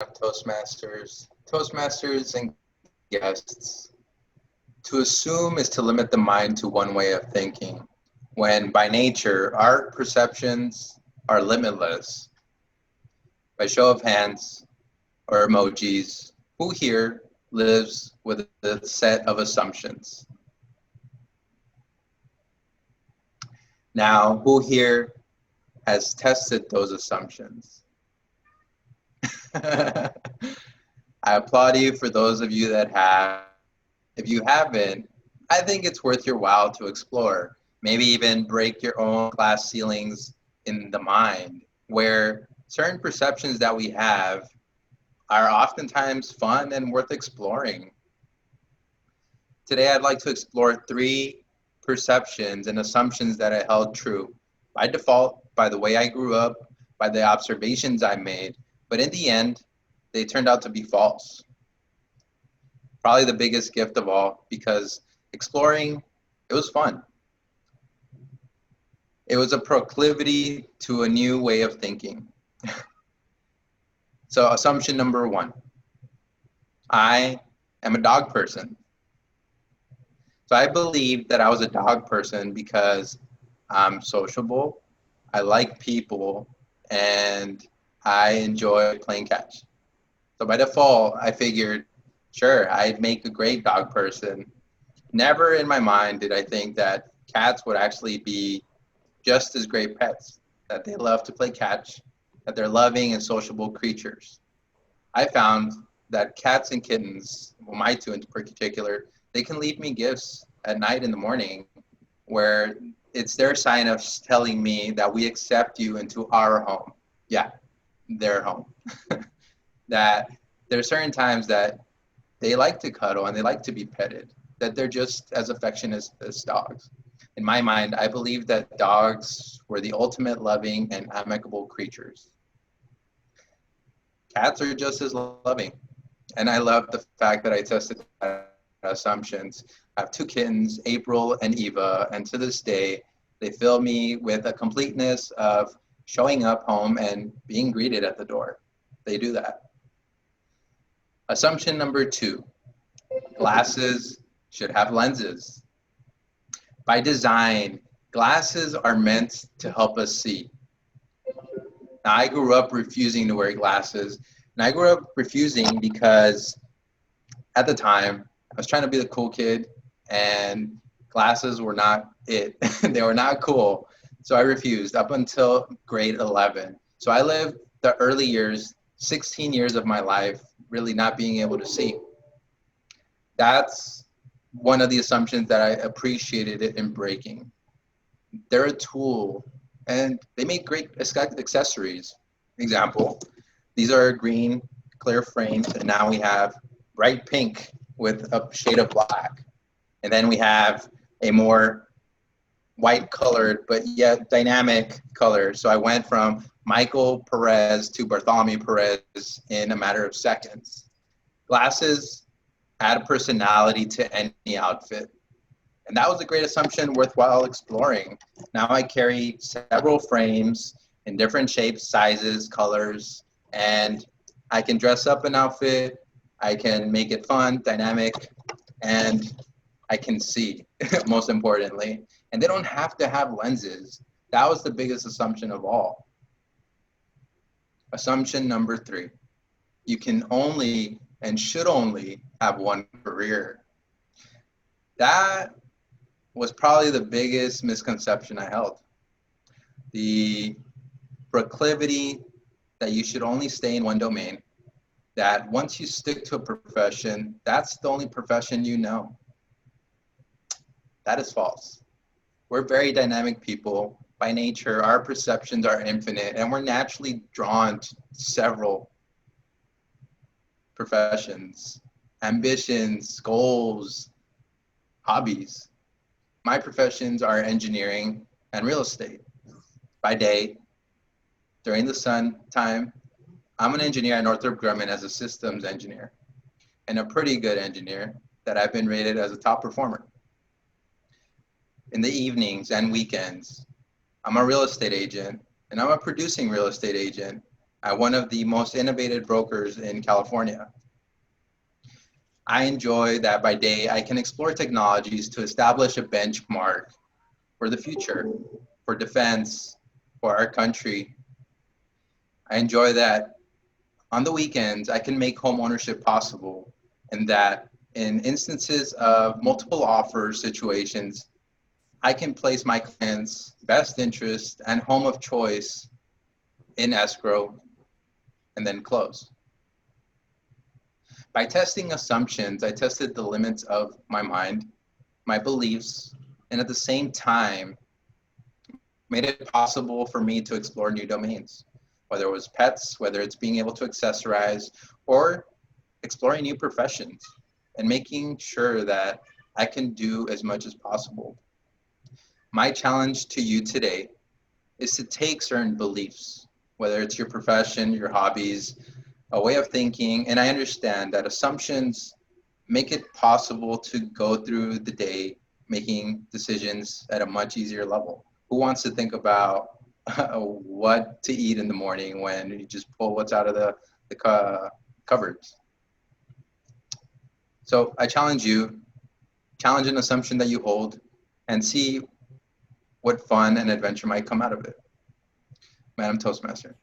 Toastmasters. Toastmasters and guests. To assume is to limit the mind to one way of thinking, when by nature our perceptions are limitless. By show of hands or emojis, who here lives with a set of assumptions? Now, who here has tested those assumptions? I applaud you for those of you that have. If you haven't, I think it's worth your while to explore. Maybe even break your own glass ceilings in the mind, where certain perceptions that we have are oftentimes fun and worth exploring. Today, I'd like to explore three perceptions and assumptions that I held true by default, by the way I grew up, by the observations I made, but in the end, they turned out to be false. Probably the biggest gift of all, because exploring, it was fun. It was a proclivity to a new way of thinking. So assumption number one, I am a dog person. So I believed that I was a dog person because I'm sociable, I like people, and I enjoy playing catch. So by default, I figured, sure, I'd make a great dog person. Never in my mind did I think that cats would actually be just as great pets, that they love to play catch, that they're loving and sociable creatures. I found that cats and kittens, well, my two in particular, they can leave me gifts at night in the morning where it's their sign of telling me that we accept you into our home. Yeah, their home. That there are certain times that they like to cuddle and they like to be petted, that they're just as affectionate as dogs. In my mind, I believe that dogs were the ultimate loving and amicable creatures. Cats are just as loving. And I love the fact that I tested assumptions. I have two kittens, April and Eva, and to this day, they fill me with a completeness of showing up home and being greeted at the door. They do that. Assumption number two, glasses should have lenses. By design, glasses are meant to help us see. Now, I grew up refusing to wear glasses, and I grew up refusing because at the time, I was trying to be the cool kid, and glasses were not it. They were not cool. So I refused up until grade 11. So I lived the early years, 16 years of my life, really not being able to see. That's one of the assumptions that I appreciated it in breaking. They're a tool and they make great accessories. Example, these are green, clear frames, and now we have bright pink with a shade of black. And then we have a more white colored, but yet dynamic color. So I went from Michael Perez to Bartholomew Perez in a matter of seconds. Glasses add a personality to any outfit. And that was a great assumption worthwhile exploring. Now I carry several frames in different shapes, sizes, colors, and I can dress up an outfit, I can make it fun, dynamic, and I can see, most importantly. And they don't have to have lenses. That was the biggest assumption of all. Assumption number three, you can only and should only have one career. That was probably the biggest misconception I held. The proclivity that you should only stay in one domain, that once you stick to a profession, that's the only profession you know. That is false. We're very dynamic people. By nature, our perceptions are infinite, and we're naturally drawn to several professions, ambitions, goals, hobbies. My professions are engineering and real estate. By day, during the sun time, I'm an engineer at Northrop Grumman as a systems engineer, and a pretty good engineer that I've been rated as a top performer. In the evenings and weekends, I'm a real estate agent, and I'm a producing real estate agent. at one of the most innovative brokers in California. I enjoy that by day I can explore technologies to establish a benchmark for the future, for defense, for our country. I enjoy that on the weekends I can make home ownership possible, and that in instances of multiple offer situations, I can place my client's best interest and home of choice in escrow and then close. By testing assumptions, I tested the limits of my mind, my beliefs, and at the same time, made it possible for me to explore new domains, whether it was pets, whether it's being able to accessorize, or exploring new professions and making sure that I can do as much as possible. My challenge to you today is to take certain beliefs, whether it's your profession, your hobbies, a way of thinking, and I understand that assumptions make it possible to go through the day making decisions at a much easier level. Who wants to think about what to eat in the morning when you just pull what's out of the cupboards? So I challenge you, challenge an assumption that you hold, and see what fun and adventure might come out of it. Madam Toastmaster.